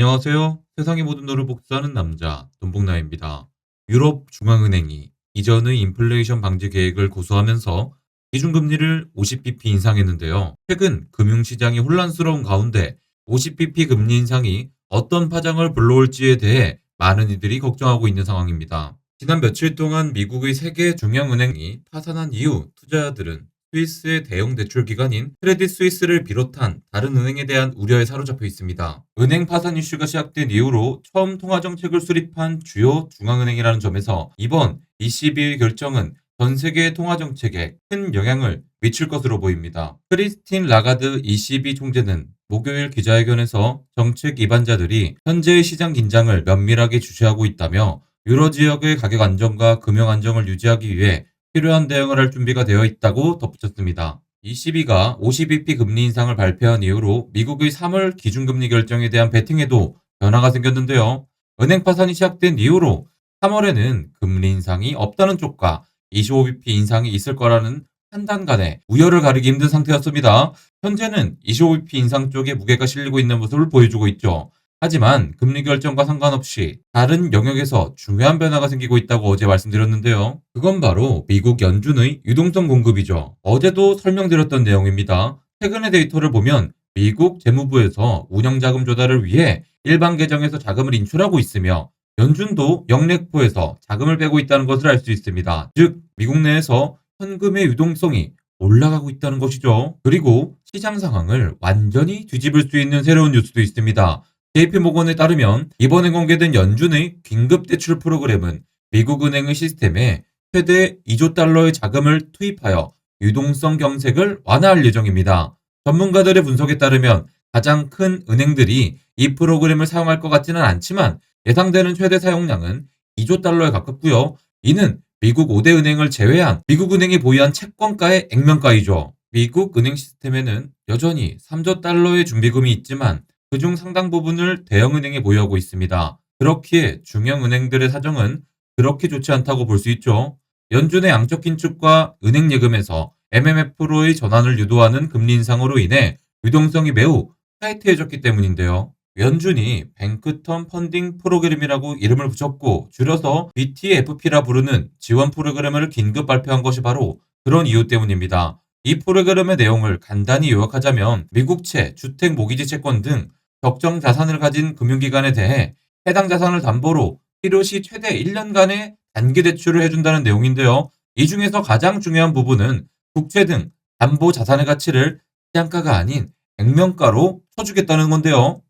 안녕하세요. 세상의 모든 돈을 복사하는 남자, 돈복남입니다. 유럽 중앙은행이 이전의 인플레이션 방지 계획을 고수하면서 기준금리를 50bp 인상했는데요. 최근 금융시장이 혼란스러운 가운데 50bp 금리 인상이 어떤 파장을 불러올지에 대해 많은 이들이 걱정하고 있는 상황입니다. 지난 며칠 동안 미국의 세계 중앙은행이 파산한 이후 투자자들은 스위스의 대형 대출 기관인 크레딧 스위스를 비롯한 다른 은행에 대한 우려에 사로잡혀 있습니다. 은행 파산 이슈가 시작된 이후로 처음 통화 정책을 수립한 주요 중앙은행이라는 점에서 이번 ECB의 결정은 전 세계의 통화 정책에 큰 영향을 미칠 것으로 보입니다. 크리스틴 라가드 ECB 총재는 목요일 기자회견에서 정책 입안자들이 현재의 시장 긴장을 면밀하게 주시하고 있다며 유로 지역의 가격 안정과 금융 안정을 유지하기 위해 필요한 대응을 할 준비가 되어 있다고 덧붙였습니다. ECB가 50bp 금리 인상을 발표한 이후로 미국의 3월 기준금리 결정에 대한 베팅에도 변화가 생겼는데요. 은행 파산이 시작된 이후로 3월에는 금리 인상이 없다는 쪽과 25bp 인상이 있을 거라는 판단 간에 우열을 가리기 힘든 상태였습니다. 현재는 25bp 인상 쪽에 무게가 실리고 있는 모습을 보여주고 있죠. 하지만 금리 결정과 상관없이 다른 영역에서 중요한 변화가 생기고 있다고 어제 말씀드렸는데요. 그건 바로 미국 연준의 유동성 공급이죠. 어제도 설명드렸던 내용입니다. 최근의 데이터를 보면 미국 재무부에서 운영자금 조달을 위해 일반 계정에서 자금을 인출하고 있으며 연준도 영래포에서 자금을 빼고 있다는 것을 알 수 있습니다. 즉, 미국 내에서 현금의 유동성이 올라가고 있다는 것이죠. 그리고 시장 상황을 완전히 뒤집을 수 있는 새로운 뉴스도 있습니다. JP모건에 따르면 이번에 공개된 연준의 긴급 대출 프로그램은 미국 은행의 시스템에 최대 2조 달러의 자금을 투입하여 유동성 경색을 완화할 예정입니다. 전문가들의 분석에 따르면 가장 큰 은행들이 이 프로그램을 사용할 것 같지는 않지만 예상되는 최대 사용량은 2조 달러에 가깝고요. 이는 미국 5대 은행을 제외한 미국 은행이 보유한 채권가의 액면가이죠. 미국 은행 시스템에는 여전히 3조 달러의 준비금이 있지만 그중 상당 부분을 대형은행에 보유하고 있습니다. 그렇기에 중형은행들의 사정은 그렇게 좋지 않다고 볼 수 있죠. 연준의 양적 긴축과 은행 예금에서 MMF로의 전환을 유도하는 금리 인상으로 인해 유동성이 매우 타이트해졌기 때문인데요. 연준이 뱅크텀 펀딩 프로그램이라고 이름을 붙였고 줄여서 BTFP라 부르는 지원 프로그램을 긴급 발표한 것이 바로 그런 이유 때문입니다. 이 프로그램의 내용을 간단히 요약하자면 미국채, 주택, 모기지 채권 등 적정 자산을 가진 금융기관에 대해 해당 자산을 담보로 필요시 최대 1년간의 단기 대출을 해준다는 내용인데요. 이 중에서 가장 중요한 부분은 국채 등 담보 자산의 가치를 시장가가 아닌 액면가로 쳐주겠다는 건데요.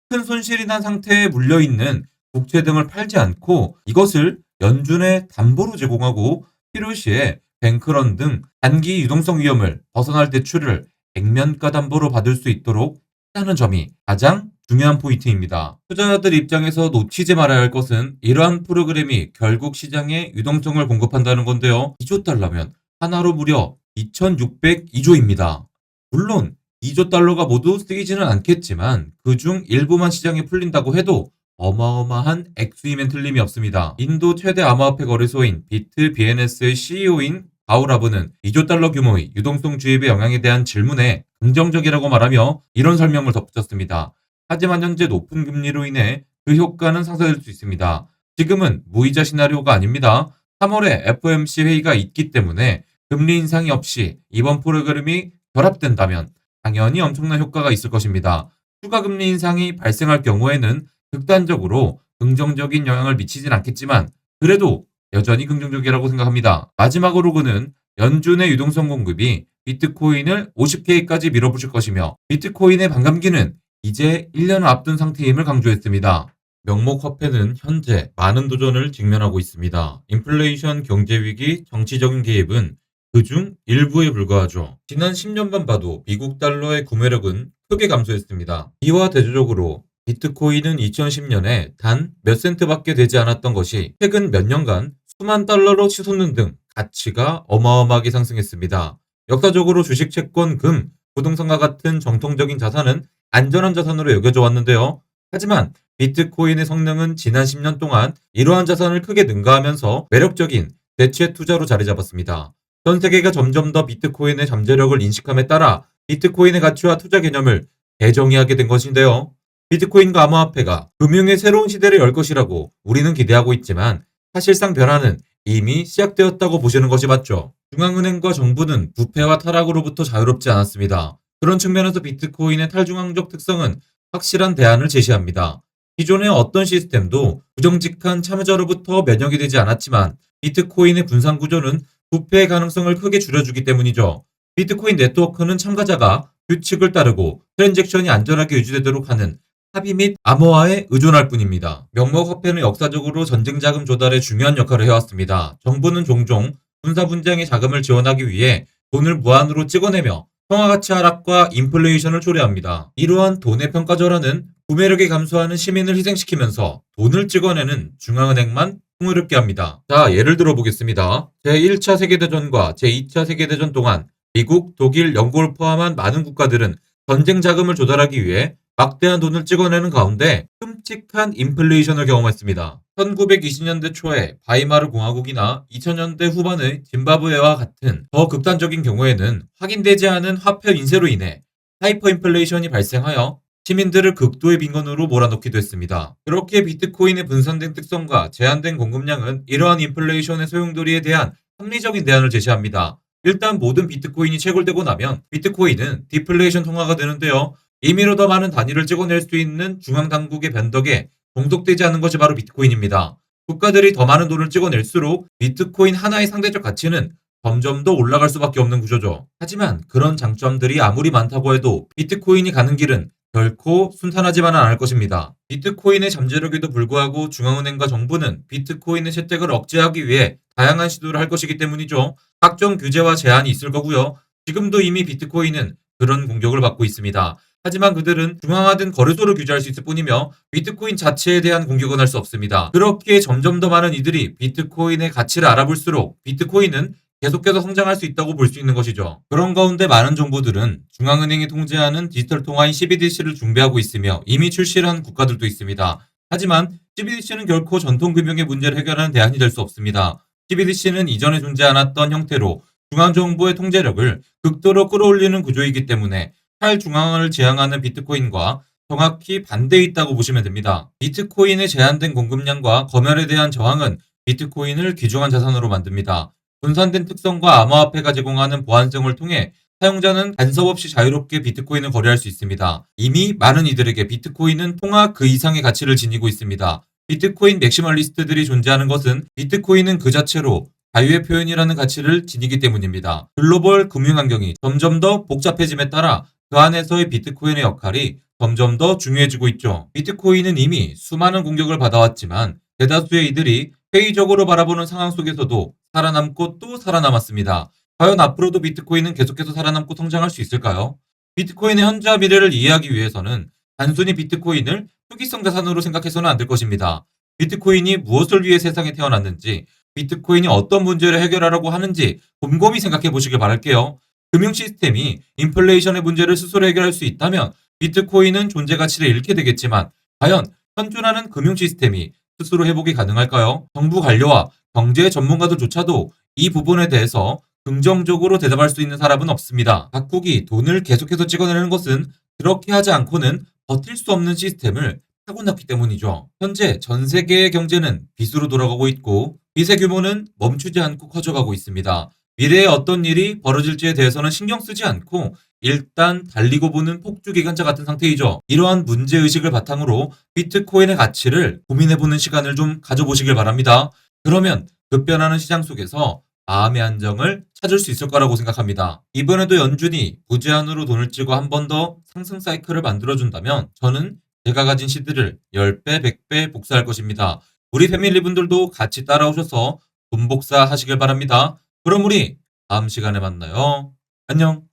큰 손실이 난 상태에 물려있는 국채 등을 팔지 않고 이것을 연준에 담보로 제공하고 필요시에 뱅크런 등 단기 유동성 위험을 벗어날 대출을 액면가 담보로 받을 수 있도록 하는 점이 가장 중요한 포인트입니다. 투자자들 입장에서 놓치지 말아야 할 것은 이러한 프로그램이 결국 시장에 유동성을 공급한다는 건데요. 2조 달러면 하나로 무려 2,602조입니다. 물론 2조 달러가 모두 쓰이지는 않겠지만 그중 일부만 시장에 풀린다고 해도 어마어마한 액수이면 틀림이 없습니다. 인도 최대 암호화폐 거래소인 비트 BNS의 CEO인 바우라브는 2조 달러 규모의 유동성 주입의 영향에 대한 질문에 긍정적이라고 말하며 이런 설명을 덧붙였습니다. 하지만 현재 높은 금리로 인해 그 효과는 상쇄될 수 있습니다. 지금은 무이자 시나리오가 아닙니다. 3월에 FOMC 회의가 있기 때문에 금리 인상이 없이 이번 프로그램이 결합된다면 당연히 엄청난 효과가 있을 것입니다. 추가 금리 인상이 발생할 경우에는 극단적으로 긍정적인 영향을 미치진 않겠지만 그래도 여전히 긍정적이라고 생각합니다. 마지막으로 그는 연준의 유동성 공급이 비트코인을 50K까지 밀어붙일 것이며 비트코인의 반감기는 이제 1년을 앞둔 상태임을 강조했습니다. 명목 화폐는 현재 많은 도전을 직면하고 있습니다. 인플레이션, 경제위기, 정치적인 개입은 그중 일부에 불과하죠. 지난 10년만 봐도 미국 달러의 구매력은 크게 감소했습니다. 이와 대조적으로 비트코인은 2010년에 단 몇 센트밖에 되지 않았던 것이 최근 몇 년간 수만 달러로 치솟는 등 가치가 어마어마하게 상승했습니다. 역사적으로 주식, 채권, 금, 부동산과 같은 정통적인 자산은 안전한 자산으로 여겨져 왔는데요. 하지만 비트코인의 성능은 지난 10년 동안 이러한 자산을 크게 능가하면서 매력적인 대체 투자로 자리 잡았습니다. 전 세계가 점점 더 비트코인의 잠재력을 인식함에 따라 비트코인의 가치와 투자 개념을 재정의하게 된 것인데요. 비트코인과 암호화폐가 금융의 새로운 시대를 열 것이라고 우리는 기대하고 있지만 사실상 변화는 이미 시작되었다고 보시는 것이 맞죠. 중앙은행과 정부는 부패와 타락으로부터 자유롭지 않았습니다. 그런 측면에서 비트코인의 탈중앙적 특성은 확실한 대안을 제시합니다. 기존의 어떤 시스템도 부정직한 참여자로부터 면역이 되지 않았지만 비트코인의 분산 구조는 부패의 가능성을 크게 줄여주기 때문이죠. 비트코인 네트워크는 참가자가 규칙을 따르고 트랜잭션이 안전하게 유지되도록 하는 합의 및 암호화에 의존할 뿐입니다. 명목화폐는 역사적으로 전쟁 자금 조달에 중요한 역할을 해왔습니다. 정부는 종종 군사 분쟁의 자금을 지원하기 위해 돈을 무한으로 찍어내며 평화가치 하락과 인플레이션을 초래합니다. 이러한 돈의 평가절하는 구매력이 감소하는 시민을 희생시키면서 돈을 찍어내는 중앙은행만 풍요롭게 합니다. 자, 예를 들어 보겠습니다. 제1차 세계대전과 제2차 세계대전 동안 미국, 독일, 영국을 포함한 많은 국가들은 전쟁 자금을 조달하기 위해 막대한 돈을 찍어내는 가운데 끔찍한 인플레이션을 경험했습니다. 1920년대 초에 바이마르 공화국이나 2000년대 후반의 짐바브웨와 같은 더 극단적인 경우에는 확인되지 않은 화폐 인쇄로 인해 하이퍼 인플레이션이 발생하여 시민들을 극도의 빈곤으로 몰아넣기도 했습니다. 그렇게 비트코인의 분산된 특성과 제한된 공급량은 이러한 인플레이션의 소용돌이에 대한 합리적인 대안을 제시합니다. 일단 모든 비트코인이 채굴되고 나면 비트코인은 디플레이션 통화가 되는데요. 임의로 더 많은 단위를 찍어낼 수 있는 중앙당국의 변덕에 종속되지 않는 것이 바로 비트코인입니다. 국가들이 더 많은 돈을 찍어낼수록 비트코인 하나의 상대적 가치는 점점 더 올라갈 수밖에 없는 구조죠. 하지만 그런 장점들이 아무리 많다고 해도 비트코인이 가는 길은 결코 순탄하지만은 않을 것입니다. 비트코인의 잠재력에도 불구하고 중앙은행과 정부는 비트코인의 채택을 억제하기 위해 다양한 시도를 할 것이기 때문이죠. 각종 규제와 제한이 있을 거고요. 지금도 이미 비트코인은 그런 공격을 받고 있습니다. 하지만 그들은 중앙화된 거래소를 규제할 수 있을 뿐이며 비트코인 자체에 대한 공격은 할 수 없습니다. 그렇기에 점점 더 많은 이들이 비트코인의 가치를 알아볼수록 비트코인은 계속해서 성장할 수 있다고 볼 수 있는 것이죠. 그런 가운데 많은 정부들은 중앙은행이 통제하는 디지털 통화인 CBDC를 준비하고 있으며 이미 출시를 한 국가들도 있습니다. 하지만 CBDC는 결코 전통금융의 문제를 해결하는 대안이 될 수 없습니다. CBDC는 이전에 존재 않았던 형태로 중앙정부의 통제력을 극도로 끌어올리는 구조이기 때문에 탈중앙화를 지향하는 비트코인과 정확히 반대에 있다고 보시면 됩니다. 비트코인의 제한된 공급량과 검열에 대한 저항은 비트코인을 귀중한 자산으로 만듭니다. 분산된 특성과 암호화폐가 제공하는 보안성을 통해 사용자는 간섭 없이 자유롭게 비트코인을 거래할 수 있습니다. 이미 많은 이들에게 비트코인은 통화 그 이상의 가치를 지니고 있습니다. 비트코인 맥시멀리스트들이 존재하는 것은 비트코인은 그 자체로 자유의 표현이라는 가치를 지니기 때문입니다. 글로벌 금융 환경이 점점 더 복잡해짐에 따라 그 안에서의 비트코인의 역할이 점점 더 중요해지고 있죠. 비트코인은 이미 수많은 공격을 받아왔지만 대다수의 이들이 회의적으로 바라보는 상황 속에서도 살아남고 또 살아남았습니다. 과연 앞으로도 비트코인은 계속해서 살아남고 성장할 수 있을까요? 비트코인의 현재와 미래를 이해하기 위해서는 단순히 비트코인을 투기성 자산으로 생각해서는 안 될 것입니다. 비트코인이 무엇을 위해 세상에 태어났는지, 비트코인이 어떤 문제를 해결하려고 하는지 곰곰이 생각해 보시길 바랄게요. 금융 시스템이 인플레이션의 문제를 스스로 해결할 수 있다면 비트코인은 존재 가치를 잃게 되겠지만 과연 현존하는 금융 시스템이 스스로 회복이 가능할까요? 정부 관료와 경제 전문가들조차도 이 부분에 대해서 긍정적으로 대답할 수 있는 사람은 없습니다. 각국이 돈을 계속해서 찍어내는 것은 그렇게 하지 않고는 버틸 수 없는 시스템을 타고났기 때문이죠. 현재 전 세계의 경제는 빚으로 돌아가고 있고 빚의 규모는 멈추지 않고 커져가고 있습니다. 미래에 어떤 일이 벌어질지에 대해서는 신경 쓰지 않고 일단 달리고 보는 폭주기관차 같은 상태이죠. 이러한 문제의식을 바탕으로 비트코인의 가치를 고민해보는 시간을 좀 가져보시길 바랍니다. 그러면 급변하는 시장 속에서 마음의 안정을 찾을 수 있을 거라고 생각합니다. 이번에도 연준이 무제한으로 돈을 찍어 한 번 더 상승 사이클을 만들어준다면 저는 제가 가진 시드를 10배, 100배 복사할 것입니다. 우리 패밀리 분들도 같이 따라오셔서 돈 복사하시길 바랍니다. 그럼 우리 다음 시간에 만나요. 안녕.